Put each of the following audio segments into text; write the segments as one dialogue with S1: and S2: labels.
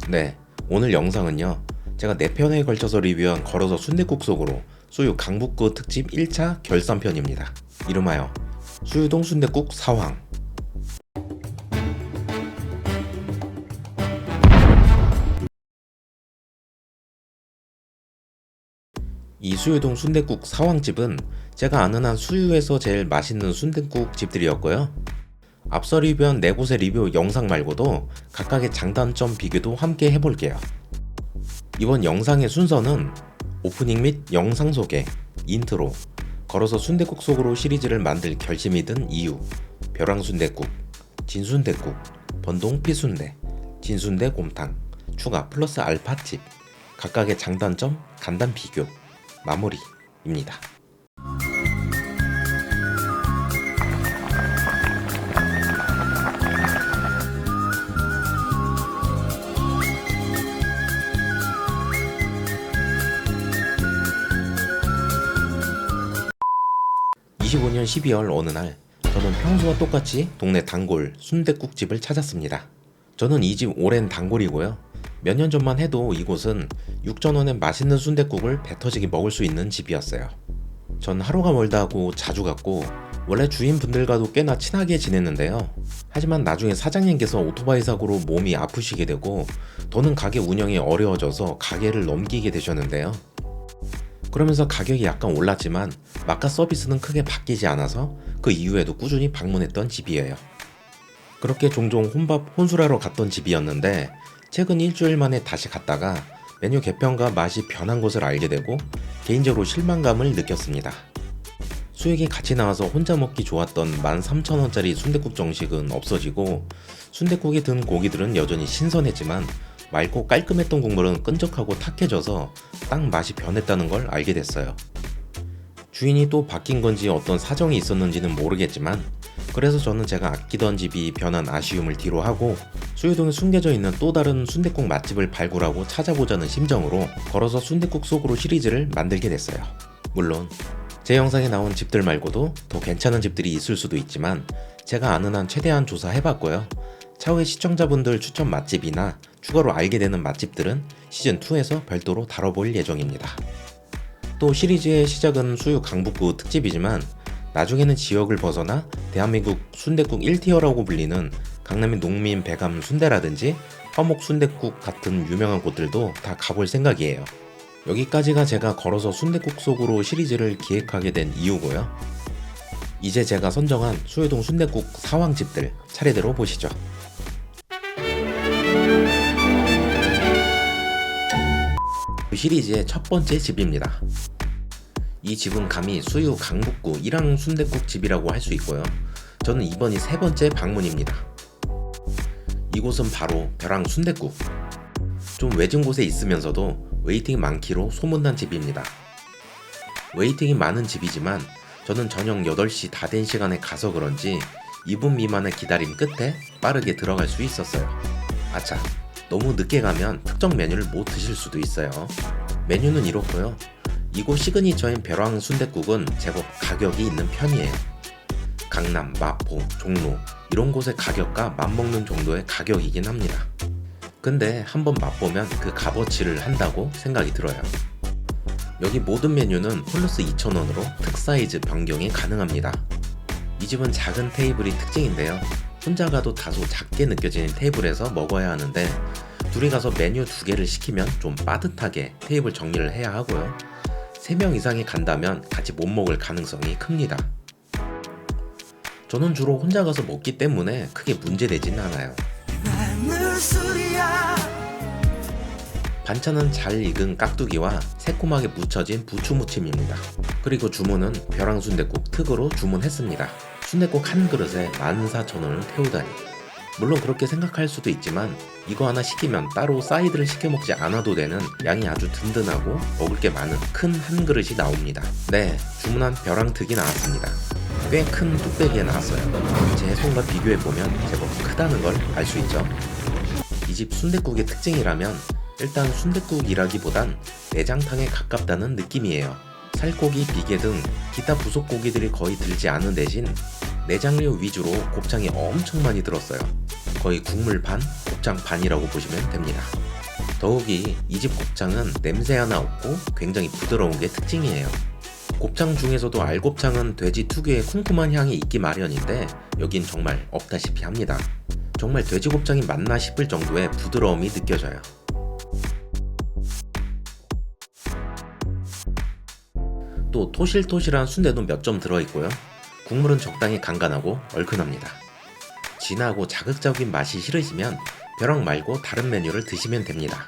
S1: 네, 오늘 영상은요, 제가 4편에 걸쳐서 리뷰한 걸어서 순댓국 속으로 수유 강북구 특집 1차 결산편입니다. 이름하여 수유동 순댓국 사황. 이 수유동 순댓국 사황집은 제가 아는 한 수유에서 제일 맛있는 순댓국 집들이었고요. 앞서 리뷰한 4곳의 리뷰 영상 말고도 각각의 장단점 비교도 함께 해볼게요. 이번 영상의 순서는 오프닝 및 영상 소개, 인트로, 걸어서 순댓국 속으로 시리즈를 만들 결심이 든 이유, 벼랑순댓국, 진순댓국, 번동 피순대, 진순대 곰탕, 추가 플러스 알파팁, 각각의 장단점, 간단 비교, 마무리입니다. 2025년 12월 어느 날 저는 평소와 똑같이 동네 단골 순댓국집을 찾았습니다. 저는 이 집 오랜 단골이고요. 몇 년 전만 해도 이곳은 6,000원에 맛있는 순댓국을 배 터지게 먹을 수 있는 집이었어요. 전 하루가 멀다 하고 자주 갔고 원래 주인분들과도 꽤나 친하게 지냈는데요. 하지만 나중에 사장님께서 오토바이 사고로 몸이 아프시게 되고 더는 가게 운영이 어려워져서 가게를 넘기게 되셨는데요. 그러면서 가격이 약간 올랐지만 맛과 서비스는 크게 바뀌지 않아서 그 이후에도 꾸준히 방문했던 집이에요. 그렇게 종종 혼밥 혼술하러 갔던 집이었는데 최근 일주일 만에 다시 갔다가 메뉴 개편과 맛이 변한 것을 알게 되고 개인적으로 실망감을 느꼈습니다. 수익이 같이 나와서 혼자 먹기 좋았던 13,000원짜리 순댓국 정식은 없어지고 순댓국에 든 고기들은 여전히 신선했지만 맑고 깔끔했던 국물은 끈적하고 탁해져서 딱 맛이 변했다는 걸 알게 됐어요. 주인이 또 바뀐 건지 어떤 사정이 있었는지는 모르겠지만 그래서 저는 제가 아끼던 집이 변한 아쉬움을 뒤로하고 수유동에 숨겨져 있는 또 다른 순댓국 맛집을 발굴하고 찾아보자는 심정으로 걸어서 순댓국 속으로 시리즈를 만들게 됐어요. 물론 제 영상에 나온 집들 말고도 더 괜찮은 집들이 있을 수도 있지만 제가 아는 한 최대한 조사해봤고요. 차후에 시청자분들 추천 맛집이나 추가로 알게 되는 맛집들은 시즌2에서 별도로 다뤄볼 예정입니다. 또 시리즈의 시작은 수유 강북구 특집이지만 나중에는 지역을 벗어나 대한민국 순댓국 1티어라고 불리는 강남의 농민 배감 순대라든지 화목 순댓국 같은 유명한 곳들도 다 가볼 생각이에요. 여기까지가 제가 걸어서 순댓국 속으로 시리즈를 기획하게 된 이유고요. 이제 제가 선정한 수유동 순댓국 사황집들 차례대로 보시죠. 시리즈의 첫 번째 집입니다. 이 집은 감히 수유 강북구 1항 순댓국 집이라고 할 수 있고요. 저는 이번이 3번째 방문입니다. 이곳은 바로 벼랑 순댓국. 좀 외진 곳에 있으면서도 웨이팅이 많기로 소문난 집입니다. 웨이팅이 많은 집이지만 저는 저녁 8시 다 된 시간에 가서 그런지 2분 미만의 기다림 끝에 빠르게 들어갈 수 있었어요. 아차, 너무 늦게 가면 특정 메뉴를 못 드실 수도 있어요. 메뉴는 이렇고요. 이곳 시그니처인 벼랑 순댓국은 제법 가격이 있는 편이에요. 강남, 마포, 종로 이런 곳의 가격과 맞먹는 정도의 가격이긴 합니다. 근데 한번 맛보면 그 값어치를 한다고 생각이 들어요. 여기 모든 메뉴는 플러스 2,000원으로 특사이즈 변경이 가능합니다. 이 집은 작은 테이블이 특징인데요. 혼자 가도 다소 작게 느껴지는 테이블에서 먹어야 하는데 둘이 가서 메뉴 2개를 시키면 좀 빠듯하게 테이블 정리를 해야 하고요. 3명 이상이 간다면 같이 못 먹을 가능성이 큽니다. 저는 주로 혼자 가서 먹기 때문에 크게 문제되진 않아요. 반찬은 잘 익은 깍두기와 새콤하게 무쳐진 부추무침입니다. 그리고 주문은 벼랑 순댓국 특으로 주문했습니다. 순댓국 한 그릇에 14,000원을 태우다니. 물론 그렇게 생각할 수도 있지만 이거 하나 시키면 따로 사이드를 시켜 먹지 않아도 되는 양이 아주 든든하고 먹을 게 많은 큰 한 그릇이 나옵니다. 네, 주문한 벼랑특이 나왔습니다. 꽤 큰 뚝배기에 나왔어요. 제 손과 비교해보면 제법 크다는 걸 알 수 있죠. 이 집 순댓국의 특징이라면 일단 순댓국이라기보단 내장탕에 가깝다는 느낌이에요. 살코기, 비계 등 기타 부속 고기들이 거의 들지 않은 대신 내장류 위주로 곱창이 엄청 많이 들었어요. 거의 국물 반, 곱창 반이라고 보시면 됩니다. 더욱이 이 집 곱창은 냄새 하나 없고 굉장히 부드러운 게 특징이에요. 곱창 중에서도 알곱창은 돼지 특유의 쿰쿰한 향이 있기 마련인데 여긴 정말 없다시피 합니다. 정말 돼지 곱창이 맞나 싶을 정도의 부드러움이 느껴져요. 또 토실토실한 순대도 몇 점 들어있고요. 국물은 적당히 간간하고 얼큰합니다. 진하고 자극적인 맛이 싫으시면 벼랑 말고 다른 메뉴를 드시면 됩니다.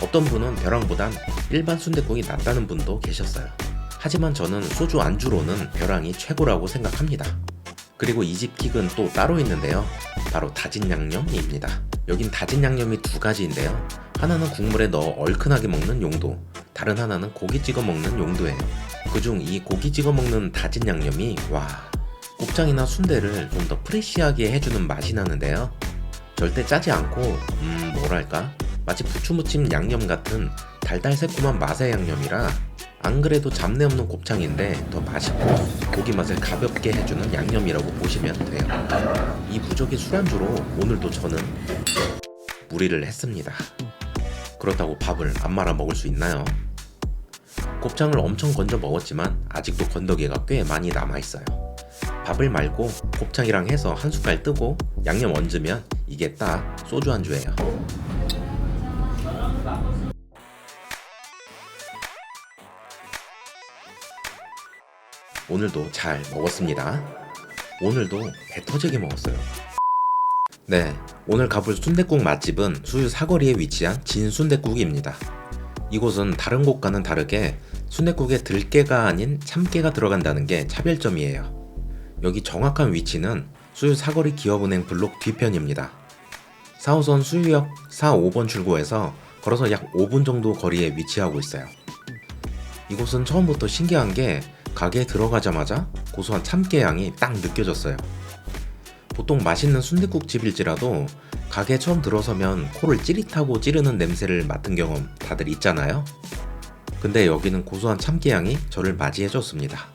S1: 어떤 분은 벼랑보단 일반 순댓국이 낫다는 분도 계셨어요. 하지만 저는 소주 안주로는 벼랑이 최고라고 생각합니다. 그리고 이 집 킥은 또 따로 있는데요. 바로 다진 양념입니다. 여긴 다진 양념이 두 가지인데요. 하나는 국물에 넣어 얼큰하게 먹는 용도, 다른 하나는 고기 찍어 먹는 용도예요. 그중 이 고기 찍어 먹는 다진 양념이 곱창이나 순대를 좀 더 프레쉬하게 해주는 맛이 나는데요. 절대 짜지 않고 뭐랄까 마치 부추무침 양념 같은 달달새콤한 맛의 양념이라 안 그래도 잡내 없는 곱창인데 더 맛있고 고기 맛을 가볍게 해주는 양념이라고 보시면 돼요. 이 무적의 술안주로 오늘도 저는 무리를 했습니다. 그렇다고 밥을 안 말아 먹을 수 있나요? 곱창을 엄청 건져 먹었지만 아직도 건더기가 꽤 많이 남아있어요. 밥을 말고 곱창이랑 해서 한 숟갈 뜨고 양념 얹으면 이게 딱 소주 안주예요. 오늘도 잘 먹었습니다. 오늘도 배 터지게 먹었어요. 네, 오늘 가볼 순댓국 맛집은 수유 사거리에 위치한 진순댓국입니다. 이곳은 다른 곳과는 다르게 순댓국에 들깨가 아닌 참깨가 들어간다는 게 차별점이에요. 여기 정확한 위치는 수유 사거리 기업은행 블록 뒤편입니다. 4호선 수유역 4, 5번 출구에서 걸어서 약 5분 정도 거리에 위치하고 있어요. 이곳은 처음부터 신기한 게 가게에 들어가자마자 고소한 참깨 향이 딱 느껴졌어요. 보통 맛있는 순댓국집일지라도 가게에 처음 들어서면 코를 찌릿하고 찌르는 냄새를 맡은 경험 다들 있잖아요. 근데 여기는 고소한 참깨 향이 저를 맞이해줬습니다.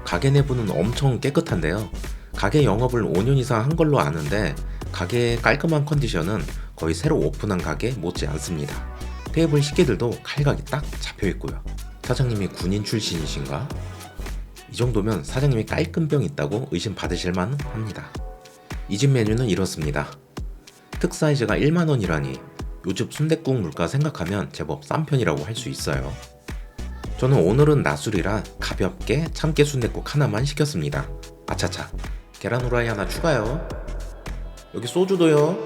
S1: 가게 내부는 엄청 깨끗한데요. 가게 영업을 5년 이상 한 걸로 아는데 가게의 깔끔한 컨디션은 거의 새로 오픈한 가게 못지 않습니다. 테이블 식기들도 칼각이 딱 잡혀있고요. 사장님이 군인 출신이신가? 이 정도면 사장님이 깔끔병 있다고 의심 받으실 만 합니다. 이 집 메뉴는 이렇습니다. 특 사이즈가 1만원이라니 요즘 순댓국 물가 생각하면 제법 싼 편이라고 할 수 있어요. 저는 오늘은 낮술이라 가볍게 참깨 순댓국 하나만 시켰습니다. 아차차, 계란 후라이 하나 추가요. 여기 소주도요.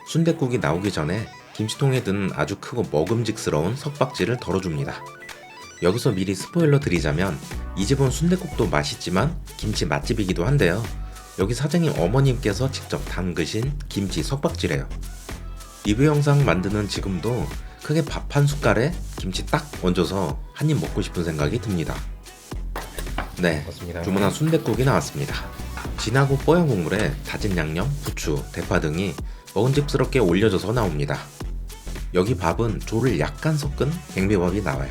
S1: 순댓국이 나오기 전에 김치통에 든 아주 크고 먹음직스러운 석박지를 덜어줍니다. 여기서 미리 스포일러 드리자면 이 집은 순댓국도 맛있지만 김치 맛집이기도 한데요. 여기 사장님 어머님께서 직접 담그신 김치 석박지래요. 리뷰 영상 만드는 지금도 크게 밥 한 숟갈에 김치 딱 얹어서 한 입 먹고 싶은 생각이 듭니다. 네, 맞습니다. 주문한 순댓국이 나왔습니다. 진하고 뽀얀 국물에 다진 양념, 부추, 대파 등이 먹음직스럽게 올려져서 나옵니다. 여기 밥은 조를 약간 섞은 백미밥이 나와요.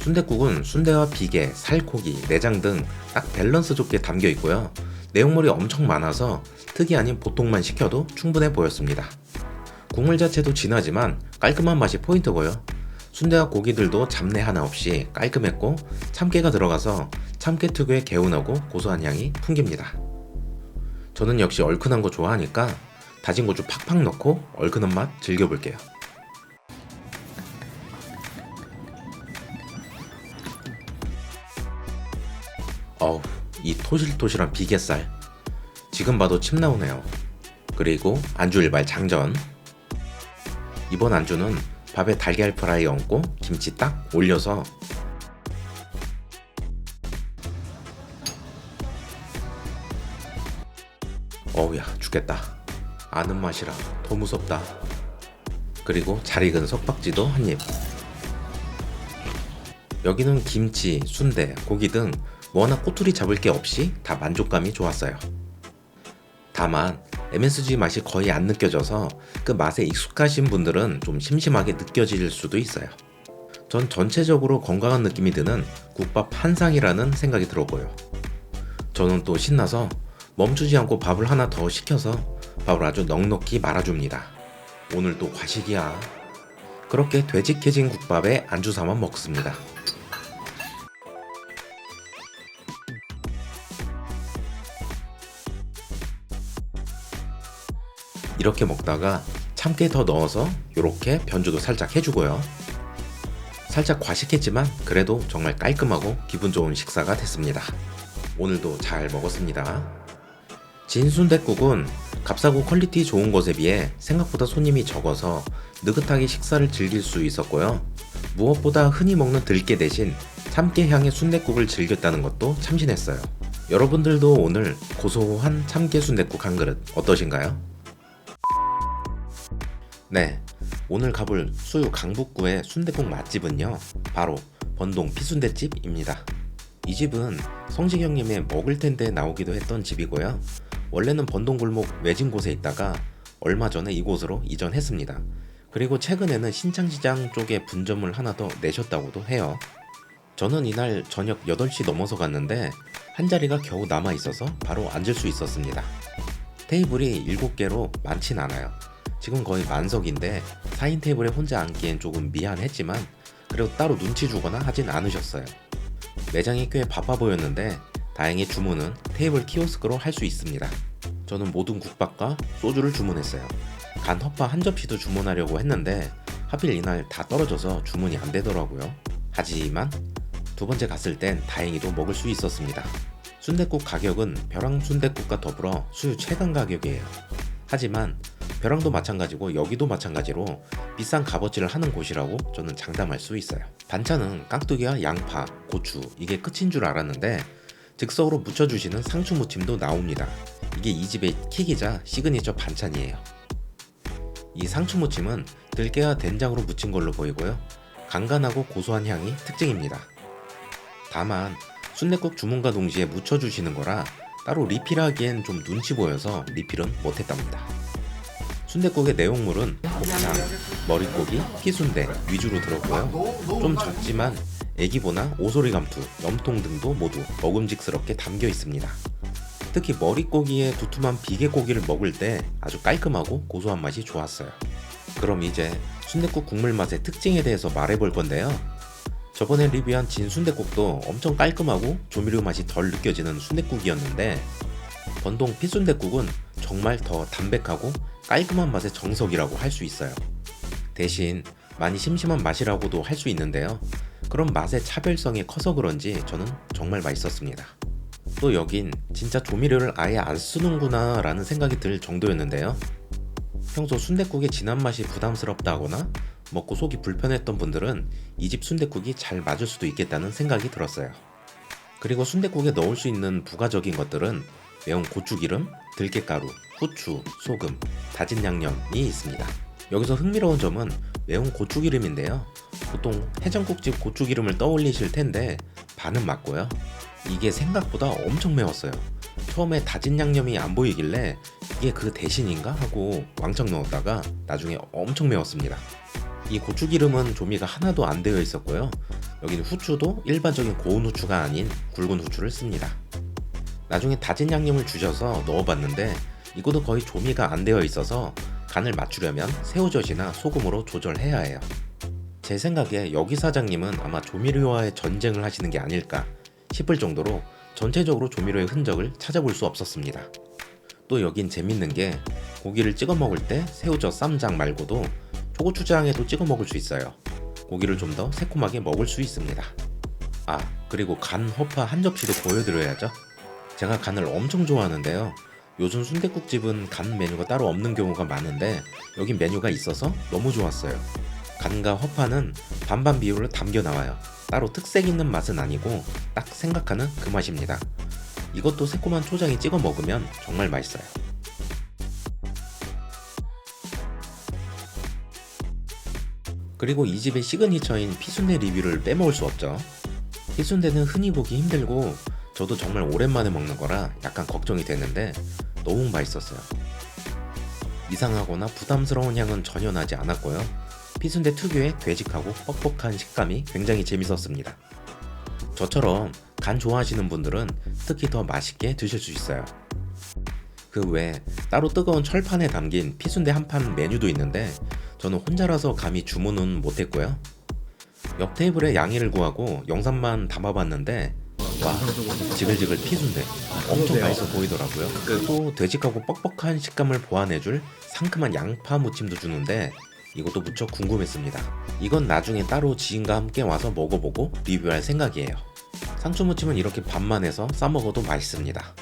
S1: 순댓국은 순대와 비계, 살코기, 내장 등 딱 밸런스 좋게 담겨 있고요. 내용물이 엄청 많아서 특이 아닌 보통만 시켜도 충분해 보였습니다. 국물 자체도 진하지만 깔끔한 맛이 포인트고요. 순대와 고기들도 잡내 하나 없이 깔끔했고 참깨가 들어가서 참깨 특유의 개운하고 고소한 향이 풍깁니다. 저는 역시 얼큰한 거 좋아하니까 다진 고추 팍팍 넣고 얼큰한 맛 즐겨볼게요. 어우, 이 토실토실한 비계살 지금 봐도 침 나오네요. 그리고 안주 일발 장전. 이번 안주는 밥에 달걀 프라이 얹고 김치 딱 올려서 어우야 죽겠다. 아는 맛이라 더 무섭다. 그리고 잘 익은 석박지도 한입. 여기는 김치, 순대, 고기 등 워낙 꼬투리 잡을 게 없이 다 만족감이 좋았어요. 다만 MSG 맛이 거의 안 느껴져서 그 맛에 익숙하신 분들은 좀 심심하게 느껴질 수도 있어요. 전 전체적으로 건강한 느낌이 드는 국밥 한 상이라는 생각이 들었고요. 저는 또 신나서 멈추지 않고 밥을 하나 더 시켜서 밥을 아주 넉넉히 말아줍니다. 오늘도 과식이야. 그렇게 돼지 캐진 국밥에 안주 삼아 먹습니다. 이렇게 먹다가 참깨 더 넣어서 이렇게 변주도 살짝 해주고요. 살짝 과식했지만 그래도 정말 깔끔하고 기분 좋은 식사가 됐습니다. 오늘도 잘 먹었습니다. 진순댓국은 값싸고 퀄리티 좋은 것에 비해 생각보다 손님이 적어서 느긋하게 식사를 즐길 수 있었고요. 무엇보다 흔히 먹는 들깨 대신 참깨 향의 순댓국을 즐겼다는 것도 참신했어요. 여러분들도 오늘 고소한 참깨 순댓국 한 그릇 어떠신가요? 네, 오늘 가볼 수유 강북구의 순댓국 맛집은요, 바로 번동 피순대집입니다. 이 집은 성시경님의 먹을 텐데 나오기도 했던 집이고요. 원래는 번동 골목 외진 곳에 있다가 얼마 전에 이곳으로 이전했습니다. 그리고 최근에는 신창시장 쪽에 분점을 하나 더 내셨다고도 해요. 저는 이날 저녁 8시 넘어서 갔는데 한 자리가 겨우 남아 있어서 바로 앉을 수 있었습니다. 테이블이 7개로 많진 않아요. 지금 거의 만석인데 4인 테이블에 혼자 앉기엔 조금 미안했지만 그래도 따로 눈치 주거나 하진 않으셨어요. 매장이 꽤 바빠 보였는데 다행히 주문은 테이블 키오스크로 할 수 있습니다. 저는 모든 국밥과 소주를 주문했어요. 간 허파 한 접시도 주문하려고 했는데 하필 이날 다 떨어져서 주문이 안 되더라고요. 하지만 두 번째 갔을 땐 다행히도 먹을 수 있었습니다. 순댓국 가격은 벼랑 순댓국과 더불어 수유 최강 가격이에요. 하지만 벼랑도 마찬가지고 여기도 마찬가지로 비싼 값어치를 하는 곳이라고 저는 장담할 수 있어요. 반찬은 깍두기와 양파, 고추 이게 끝인 줄 알았는데 즉석으로 무쳐주시는 상추 무침도 나옵니다. 이게 이 집의 킥이자 시그니처 반찬이에요. 이 상추 무침은 들깨와 된장으로 무친 걸로 보이고요. 간간하고 고소한 향이 특징입니다. 다만 순댓국 주문과 동시에 무쳐주시는 거라 따로 리필하기엔 좀 눈치 보여서 리필은 못했답니다. 순댓국의 내용물은 곱창, 머릿고기, 피순대 위주로 들었고요. 좀 적지만 애기보나 오소리감투, 염통 등도 모두 먹음직스럽게 담겨 있습니다. 특히 머릿고기에 두툼한 비계고기를 먹을 때 아주 깔끔하고 고소한 맛이 좋았어요. 그럼 이제 순댓국 국물 맛의 특징에 대해서 말해볼 건데요. 저번에 리뷰한 진순댓국도 엄청 깔끔하고 조미료 맛이 덜 느껴지는 순댓국이었는데 번동 피순댓국은 정말 더 담백하고 깔끔한 맛의 정석이라고 할 수 있어요. 대신 많이 심심한 맛이라고도 할 수 있는데요. 그런 맛의 차별성이 커서 그런지 저는 정말 맛있었습니다. 또 여긴 진짜 조미료를 아예 안 쓰는구나 라는 생각이 들 정도였는데요. 평소 순댓국의 진한 맛이 부담스럽다거나 먹고 속이 불편했던 분들은 이 집 순댓국이 잘 맞을 수도 있겠다는 생각이 들었어요. 그리고 순댓국에 넣을 수 있는 부가적인 것들은 매운 고추기름, 들깨가루, 후추, 소금, 다진 양념이 있습니다. 여기서 흥미로운 점은 매운 고추기름인데요. 보통 해장국집 고추기름을 떠올리실 텐데 반은 맞고요. 이게 생각보다 엄청 매웠어요. 처음에 다진 양념이 안 보이길래 이게 그 대신인가 하고 왕창 넣었다가 나중에 엄청 매웠습니다. 이 고추기름은 조미가 하나도 안 되어 있었고요. 여기는 후추도 일반적인 고운 후추가 아닌 굵은 후추를 씁니다. 나중에 다진 양념을 주셔서 넣어봤는데 이것도 거의 조미가 안 되어 있어서 간을 맞추려면 새우젓이나 소금으로 조절해야 해요. 제 생각에 여기 사장님은 아마 조미료와의 전쟁을 하시는 게 아닐까 싶을 정도로 전체적으로 조미료의 흔적을 찾아볼 수 없었습니다. 또 여긴 재밌는 게 고기를 찍어 먹을 때 새우젓 쌈장 말고도 초고추장에도 찍어 먹을 수 있어요. 고기를 좀 더 새콤하게 먹을 수 있습니다. 아, 그리고 간 허파 한 접시도 보여드려야죠. 제가 간을 엄청 좋아하는데요. 요즘 순댓국집은 간 메뉴가 따로 없는 경우가 많은데 여긴 메뉴가 있어서 너무 좋았어요. 간과 허파는 반반 비율로 담겨 나와요. 따로 특색 있는 맛은 아니고 딱 생각하는 그 맛입니다. 이것도 새콤한 초장에 찍어 먹으면 정말 맛있어요. 그리고 이 집의 시그니처인 피순대 리뷰를 빼먹을 수 없죠. 피순대는 흔히 보기 힘들고 저도 정말 오랜만에 먹는 거라 약간 걱정이 되는데 너무 맛있었어요. 이상하거나 부담스러운 향은 전혀 나지 않았고요. 피순대 특유의 되직하고 뻑뻑한 식감이 굉장히 재밌었습니다. 저처럼 간 좋아하시는 분들은 특히 더 맛있게 드실 수 있어요. 그 외에 따로 뜨거운 철판에 담긴 피순대 한 판 메뉴도 있는데 저는 혼자라서 감히 주문은 못했고요. 옆 테이블에 양해를 구하고 영상만 담아봤는데 와, 지글지글 피순대 엄청 맛있어 보이더라고요. 또 돼지하고 뻑뻑한 식감을 보완해줄 상큼한 양파 무침도 주는데 이것도 무척 궁금했습니다. 이건 나중에 따로 지인과 함께 와서 먹어보고 리뷰할 생각이에요. 상추무침은 이렇게 밥만 해서 싸먹어도 맛있습니다.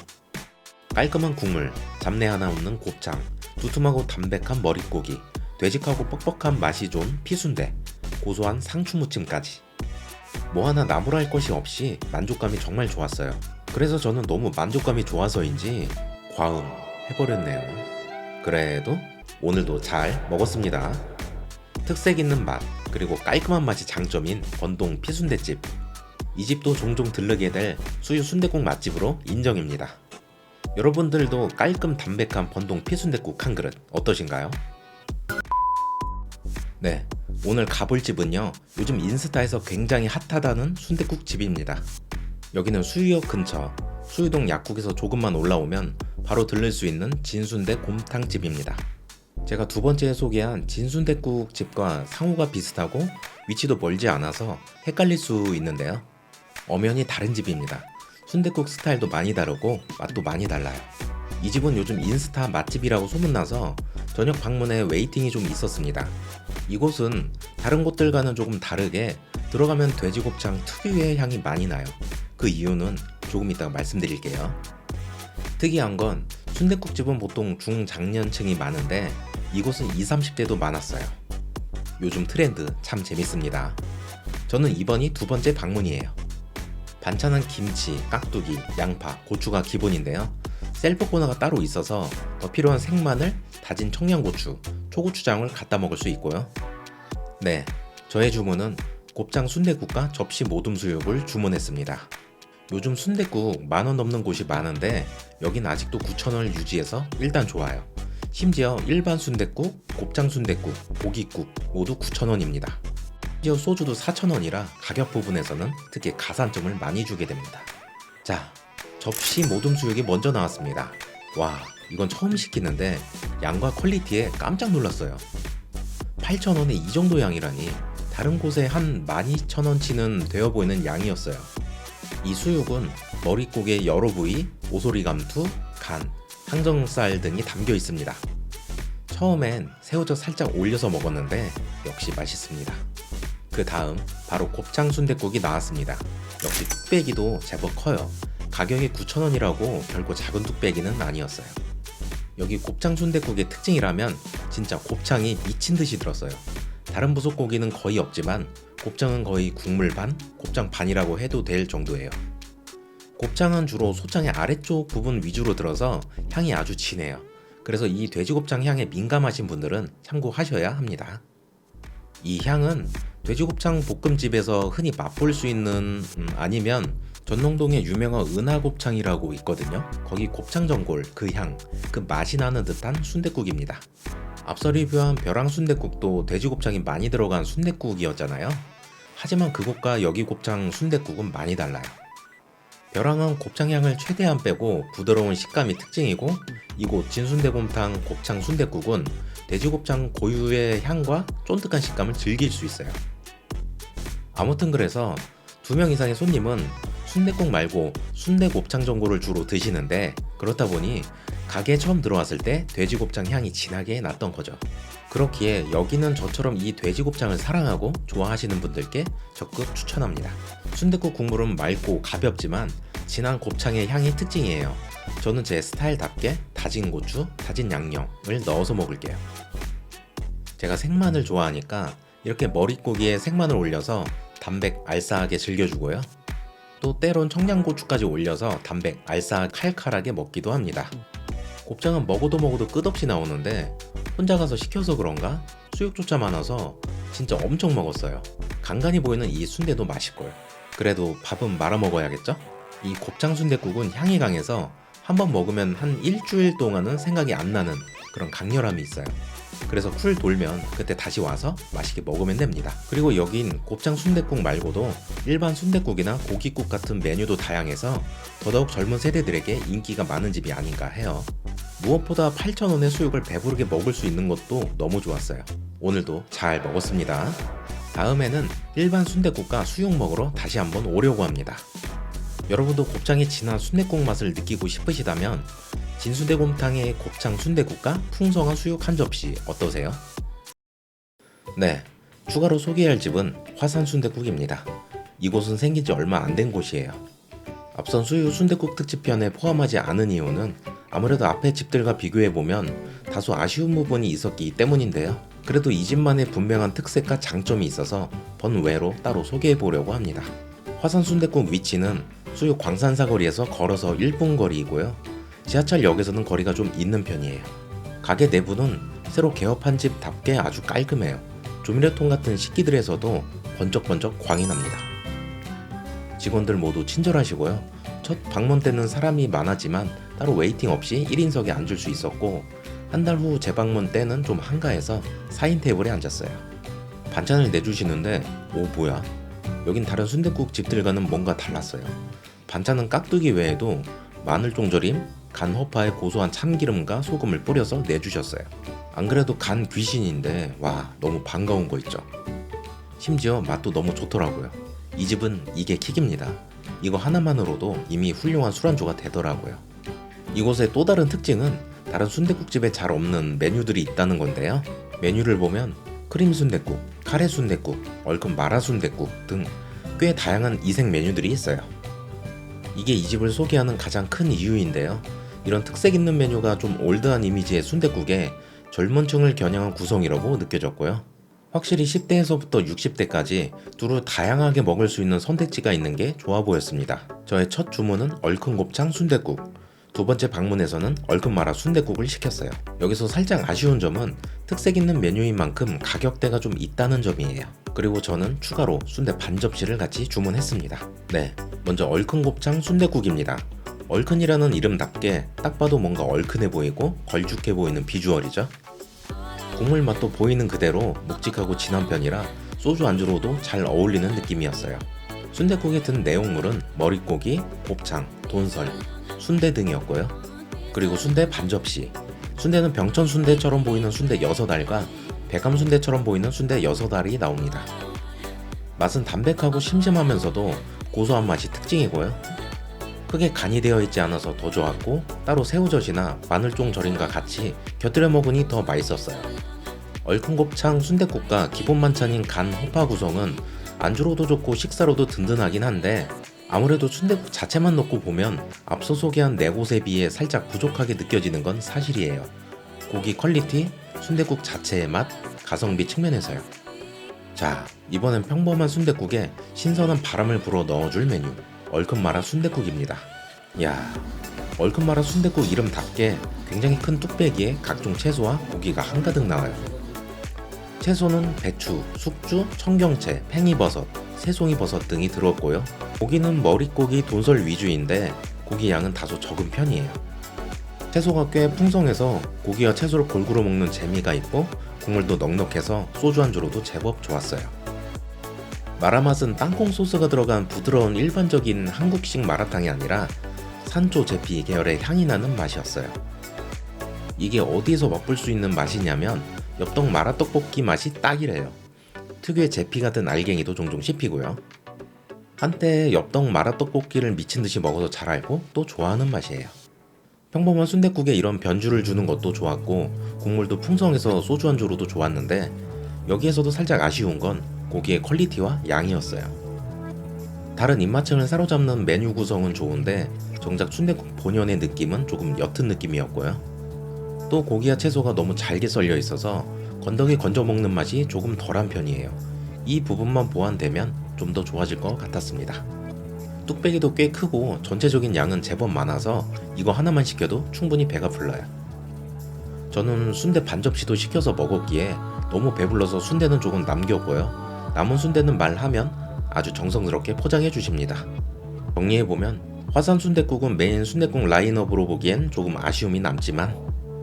S1: 깔끔한 국물, 잡내 하나 없는 곱창, 두툼하고 담백한 머릿고기, 되직하고 뻑뻑한 맛이 좋은 피순대, 고소한 상추무침까지 뭐 하나 나무랄 것이 없이 만족감이 정말 좋았어요. 그래서 저는 너무 만족감이 좋아서인지 과음 해버렸네요. 그래도 오늘도 잘 먹었습니다. 특색 있는 맛 그리고 깔끔한 맛이 장점인 번동 피순대집, 이 집도 종종 들르게 될 수유 순댓국 맛집으로 인정입니다. 여러분들도 깔끔 담백한 번동 피순댓국 한 그릇 어떠신가요? 네, 오늘 가볼 집은요, 요즘 인스타에서 굉장히 핫하다는 순댓국 집입니다. 여기는 수유역 근처 수유동 약국에서 조금만 올라오면 바로 들를 수 있는 진순대 곰탕집입니다. 제가 두 번째 소개한 진순댓국 집과 상호가 비슷하고 위치도 멀지 않아서 헷갈릴 수 있는데요. 엄연히 다른 집입니다. 순댓국 스타일도 많이 다르고 맛도 많이 달라요. 이 집은 요즘 인스타 맛집이라고 소문나서 저녁 방문에 웨이팅이 좀 있었습니다. 이곳은 다른 곳들과는 조금 다르게 들어가면 돼지곱창 특유의 향이 많이 나요. 그 이유는 조금 이따가 말씀드릴게요. 특이한 건 순댓국집은 보통 중장년층이 많은데 이곳은 20, 30대도 많았어요. 요즘 트렌드 참 재밌습니다. 저는 이번이 두 번째 방문이에요. 반찬은 김치, 깍두기, 양파, 고추가 기본인데요. 셀프 코너가 따로 있어서 더 필요한 생마늘, 다진 청양고추, 초고추장을 갖다 먹을 수 있고요. 네, 저의 주문은 곱창 순댓국과 접시 모둠 수육을 주문했습니다. 요즘 순댓국 10,000원 넘는 곳이 많은데 여긴 아직도 9,000원을 유지해서 일단 좋아요. 심지어 일반 순댓국, 곱창 순댓국, 고깃국 모두 9,000원입니다. 심지어 소주도 4,000원이라 가격 부분에서는 특히 가산점을 많이 주게 됩니다. 자, 접시 모둠 수육이 먼저 나왔습니다. 와, 이건 처음 시키는데 양과 퀄리티에 깜짝 놀랐어요. 8,000원에 이 정도 양이라니 다른 곳에 한 12,000원치는 되어 보이는 양이었어요. 이 수육은 머릿고기의 여러 부위, 오소리감투, 간, 항정살 등이 담겨 있습니다. 처음엔 새우젓 살짝 올려서 먹었는데 역시 맛있습니다. 그 다음 바로 곱창 순댓국이 나왔습니다. 역시 뚝배기도 제법 커요. 가격이 9,000원이라고 결코 작은 뚝배기는 아니었어요. 여기 곱창 순댓국의 특징이라면 진짜 곱창이 미친 듯이 들었어요. 다른 부속고기는 거의 없지만 곱창은 거의 국물 반, 곱창 반이라고 해도 될 정도예요. 곱창은 주로 소창의 아래쪽 부분 위주로 들어서 향이 아주 진해요. 그래서 이 돼지곱창 향에 민감하신 분들은 참고하셔야 합니다. 이 향은 돼지곱창 볶음집에서 흔히 맛볼 수 있는 아니면 전농동에 유명한 은하곱창이라고 있거든요. 거기 곱창전골 그 향, 그 맛이 나는 듯한 순댓국입니다. 앞서 리뷰한 벼랑 순댓국도 돼지곱창이 많이 들어간 순댓국이었잖아요. 하지만 그곳과 여기 곱창 순댓국은 많이 달라요. 벼랑은 곱창향을 최대한 빼고 부드러운 식감이 특징이고 이곳 진순대곰탕 곱창 순댓국은 돼지곱창 고유의 향과 쫀득한 식감을 즐길 수 있어요. 아무튼 그래서 2명 이상의 손님은 순댓국 말고 순대곱창 전골을 주로 드시는데 그렇다 보니 가게에 처음 들어왔을 때 돼지곱창 향이 진하게 났던 거죠. 그렇기에 여기는 저처럼 이 돼지곱창을 사랑하고 좋아하시는 분들께 적극 추천합니다. 순댓국 국물은 맑고 가볍지만 진한 곱창의 향이 특징이에요. 저는 제 스타일답게 다진 고추, 다진 양념을 넣어서 먹을게요. 제가 생마늘 좋아하니까 이렇게 머릿고기에 생마늘 올려서 담백 알싸하게 즐겨주고요. 또 때론 청양고추까지 올려서 담백 알싸하게 칼칼하게 먹기도 합니다. 곱창은 먹어도 끝없이 나오는데 혼자 가서 시켜서 그런가 수육조차 많아서 진짜 엄청 먹었어요. 간간히 보이는 이 순대도 맛있고요. 그래도 밥은 말아 먹어야겠죠? 이 곱창 순댓국은 향이 강해서 한번 먹으면 한 일주일 동안은 생각이 안 나는 그런 강렬함이 있어요. 그래서 쿨 돌면 그때 다시 와서 맛있게 먹으면 됩니다. 그리고 여긴 곱창 순댓국 말고도 일반 순댓국이나 고깃국 같은 메뉴도 다양해서 더더욱 젊은 세대들에게 인기가 많은 집이 아닌가 해요. 무엇보다 8,000원의 수육을 배부르게 먹을 수 있는 것도 너무 좋았어요. 오늘도 잘 먹었습니다. 다음에는 일반 순댓국과 수육 먹으러 다시 한번 오려고 합니다. 여러분도 곱창의 진한 순댓국 맛을 느끼고 싶으시다면 진순대곰탕의 곱창 순댓국과 풍성한 수육 한 접시 어떠세요? 네, 추가로 소개할 집은 화산 순댓국입니다. 이곳은 생긴 지 얼마 안 된 곳이에요. 앞선 수유 순댓국 특집편에 포함하지 않은 이유는 아무래도 앞에 집들과 비교해보면 다소 아쉬운 부분이 있었기 때문인데요. 그래도 이 집만의 분명한 특색과 장점이 있어서 번외로 따로 소개해보려고 합니다. 화산 순댓국 위치는 수유 광산사거리에서 걸어서 1분 거리이고요. 지하철역에서는 거리가 좀 있는 편이에요. 가게 내부는 새로 개업한 집답게 아주 깔끔해요. 조미료통 같은 식기들에서도 번쩍번쩍 광이 납니다. 직원들 모두 친절하시고요. 첫 방문 때는 사람이 많았지만 따로 웨이팅 없이 1인석에 앉을 수 있었고 한 달 후 재방문 때는 좀 한가해서 4인 테이블에 앉았어요. 반찬을 내주시는데 오 뭐야? 여긴 다른 순댓국 집들과는 뭔가 달랐어요. 반찬은 깍두기 외에도 마늘 종절임, 간 허파에 고소한 참기름과 소금을 뿌려서 내주셨어요. 안 그래도 간 귀신인데 와 너무 반가운 거 있죠. 심지어 맛도 너무 좋더라고요. 이 집은 이게 킥입니다. 이거 하나만으로도 이미 훌륭한 술안주가 되더라고요. 이곳의 또 다른 특징은 다른 순댓국집에 잘 없는 메뉴들이 있다는 건데요. 메뉴를 보면 크림 순댓국, 카레 순댓국, 얼큰 마라 순댓국 등 꽤 다양한 이색 메뉴들이 있어요. 이게 이 집을 소개하는 가장 큰 이유인데요. 이런 특색 있는 메뉴가 좀 올드한 이미지의 순댓국에 젊은 층을 겨냥한 구성이라고 느껴졌고요. 확실히 10대에서부터 60대까지 두루 다양하게 먹을 수 있는 선택지가 있는 게 좋아 보였습니다. 저의 첫 주문은 얼큰 곱창 순댓국, 두 번째 방문에서는 얼큰 마라 순댓국을 시켰어요. 여기서 살짝 아쉬운 점은 특색 있는 메뉴인 만큼 가격대가 좀 있다는 점이에요. 그리고 저는 추가로 순대 반 접시를 같이 주문했습니다. 네, 먼저 얼큰 곱창 순댓국입니다. 얼큰이라는 이름답게 딱 봐도 뭔가 얼큰해 보이고 걸쭉해 보이는 비주얼이죠. 국물 맛도 보이는 그대로 묵직하고 진한 편이라 소주 안주로도 잘 어울리는 느낌이었어요. 순댓국에 든 내용물은 머릿고기, 곱창, 돈설, 순대 등이었고요. 그리고 순대 반 접시. 순대는 병천 순대처럼 보이는 순대 6알과 백암 순대처럼 보이는 순대 6알이 나옵니다. 맛은 담백하고 심심하면서도 고소한 맛이 특징이고요. 크게 간이 되어 있지 않아서 더 좋았고 따로 새우젓이나 마늘종 절임과 같이 곁들여 먹으니 더 맛있었어요. 얼큰 곱창 순댓국과 기본 반찬인 간 호파 구성은 안주로도 좋고 식사로도 든든하긴 한데 아무래도 순댓국 자체만 넣고 보면 앞서 소개한 4곳에 비해 살짝 부족하게 느껴지는 건 사실이에요. 고기 퀄리티, 순댓국 자체의 맛, 가성비 측면에서요. 자, 이번엔 평범한 순댓국에 신선한 바람을 불어 넣어줄 메뉴 얼큰 마라 순댓국입니다. 야, 얼큰 마라 순댓국 이름답게 굉장히 큰 뚝배기에 각종 채소와 고기가 한가득 나와요. 채소는 배추, 숙주, 청경채, 팽이버섯, 새송이버섯 등이 들었고요. 고기는 머릿고기, 돈설 위주인데 고기 양은 다소 적은 편이에요. 채소가 꽤 풍성해서 고기와 채소를 골고루 먹는 재미가 있고 국물도 넉넉해서 소주 안주로도 제법 좋았어요. 마라 맛은 땅콩 소스가 들어간 부드러운 일반적인 한국식 마라탕이 아니라 산초 제피 계열의 향이 나는 맛이었어요. 이게 어디서 맛볼 수 있는 맛이냐면 엽떡 마라떡볶이 맛이 딱이래요. 특유의 제피가 든 알갱이도 종종 씹히고요. 한때 엽떡 마라떡볶이를 미친듯이 먹어서 잘 알고 또 좋아하는 맛이에요. 평범한 순댓국에 이런 변주를 주는 것도 좋았고 국물도 풍성해서 소주 안주로도 좋았는데 여기에서도 살짝 아쉬운 건 고기의 퀄리티와 양이었어요. 다른 입맛층을 사로잡는 메뉴 구성은 좋은데 정작 순댓국 본연의 느낌은 조금 옅은 느낌이었고요. 또 고기와 채소가 너무 잘게 썰려 있어서 건더기 건져 먹는 맛이 조금 덜한 편이에요. 이 부분만 보완되면 좀 더 좋아질 것 같았습니다. 뚝배기도 꽤 크고 전체적인 양은 제법 많아서 이거 하나만 시켜도 충분히 배가 불러요. 저는 순대 반 접시도 시켜서 먹었기에 너무 배불러서 순대는 조금 남겼고요. 남은 순대는 말하면 아주 정성스럽게 포장해 주십니다. 정리해보면 화산 순댓국은 메인 순댓국 라인업으로 보기엔 조금 아쉬움이 남지만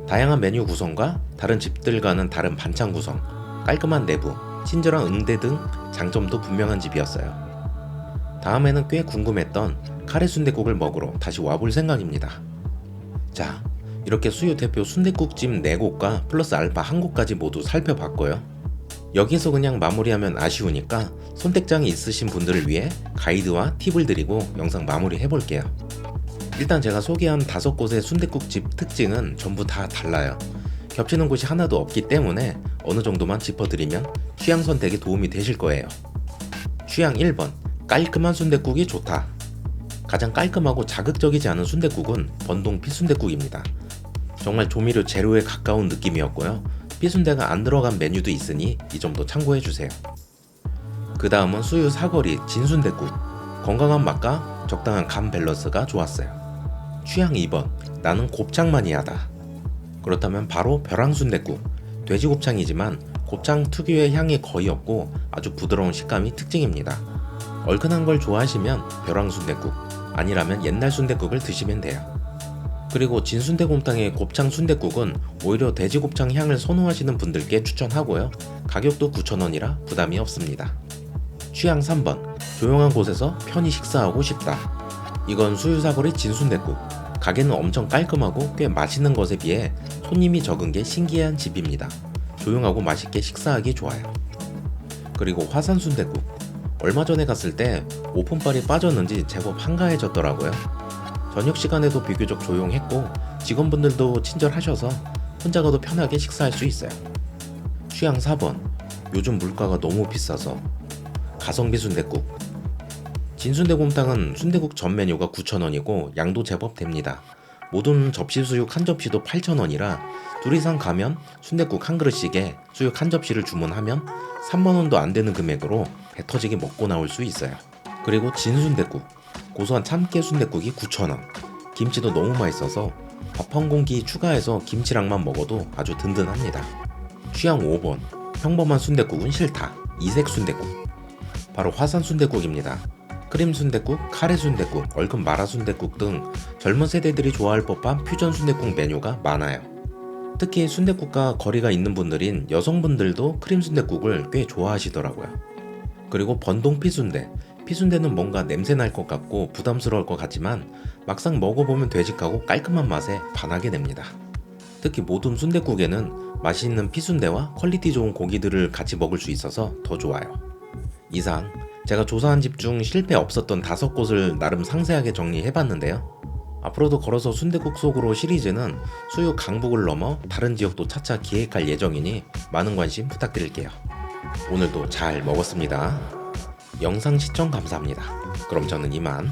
S1: 다양한 메뉴 구성과 다른 집들과는 다른 반찬 구성, 깔끔한 내부, 친절한 응대 등 장점도 분명한 집이었어요. 다음에는 꽤 궁금했던 카레 순댓국을 먹으러 다시 와볼 생각입니다. 자, 이렇게 수유 대표 순댓국집 4곳과 플러스 알파 1곳까지 모두 살펴봤고요. 여기서 그냥 마무리하면 아쉬우니까 선택장이 있으신 분들을 위해 가이드와 팁을 드리고 영상 마무리 해볼게요. 일단 제가 소개한 5곳의 순댓국집 특징은 전부 다 달라요. 겹치는 곳이 하나도 없기 때문에 어느 정도만 짚어드리면 취향 선택에 도움이 되실 거예요. 취향 1번, 깔끔한 순댓국이 좋다. 가장 깔끔하고 자극적이지 않은 순댓국은 번동 피순댓국입니다. 정말 조미료 제로에 가까운 느낌이었고요. 피순대가 안 들어간 메뉴도 있으니 이 점도 참고해주세요. 그 다음은 수유 사거리 진순댓국. 건강한 맛과 적당한 간 밸런스가 좋았어요. 취향 2번, 나는 곱창 마니아다. 그렇다면 바로 벼랑순댓국. 돼지 곱창이지만 곱창 특유의 향이 거의 없고 아주 부드러운 식감이 특징입니다. 얼큰한 걸 좋아하시면 벼랑순댓국, 아니라면 옛날 순댓국을 드시면 돼요. 그리고 진순대곰탕의 곱창 순댓국은 오히려 돼지 곱창 향을 선호하시는 분들께 추천하고요. 가격도 9,000원이라 부담이 없습니다. 취향 3번, 조용한 곳에서 편히 식사하고 싶다. 이건 수유사거리 진순댓국. 가게는 엄청 깔끔하고 꽤 맛있는 것에 비해 손님이 적은 게 신기한 집입니다. 조용하고 맛있게 식사하기 좋아요. 그리고 화산순댓국. 얼마 전에 갔을 때 오픈빨이 빠졌는지 제법 한가해졌더라고요. 저녁 시간에도 비교적 조용했고 직원분들도 친절하셔서 혼자 가도 편하게 식사할 수 있어요. 취향 4번, 요즘 물가가 너무 비싸서. 가성비 순댓국. 진순대곰탕은 순댓국 전 메뉴가 9,000원이고 양도 제법 됩니다. 모든 접시 수육 한 접시도 8,000원이라 둘 이상 가면 순댓국 한 그릇씩에 수육 한 접시를 주문하면 3만원도 안 되는 금액으로 배 터지게 먹고 나올 수 있어요. 그리고 진순댓국. 고소한 참깨 순댓국이 9,000원. 김치도 너무 맛있어서 밥 한 공기 추가해서 김치랑만 먹어도 아주 든든합니다. 취향 5번, 평범한 순댓국은 싫다. 이색 순댓국. 바로 화산 순댓국입니다. 크림 순댓국, 카레 순댓국, 얼큰 마라 순댓국 등 젊은 세대들이 좋아할 법한 퓨전 순댓국 메뉴가 많아요. 특히 순댓국과 거리가 있는 분들인 여성분들도 크림 순댓국을 꽤 좋아하시더라고요. 그리고 번동 피순대. 피순대는 뭔가 냄새 날 것 같고 부담스러울 것 같지만 막상 먹어보면 되직하고 깔끔한 맛에 반하게 됩니다. 특히 모든 순댓국에는 맛있는 피순대와 퀄리티 좋은 고기들을 같이 먹을 수 있어서 더 좋아요. 이상 제가 조사한 집 중 실패 없었던 5곳을 나름 상세하게 정리해봤는데요. 앞으로도 걸어서 순댓국 속으로 시리즈는 수유 강북을 넘어 다른 지역도 차차 기획할 예정이니 많은 관심 부탁드릴게요. 오늘도 잘 먹었습니다. 영상 시청 감사합니다. 그럼 저는 이만.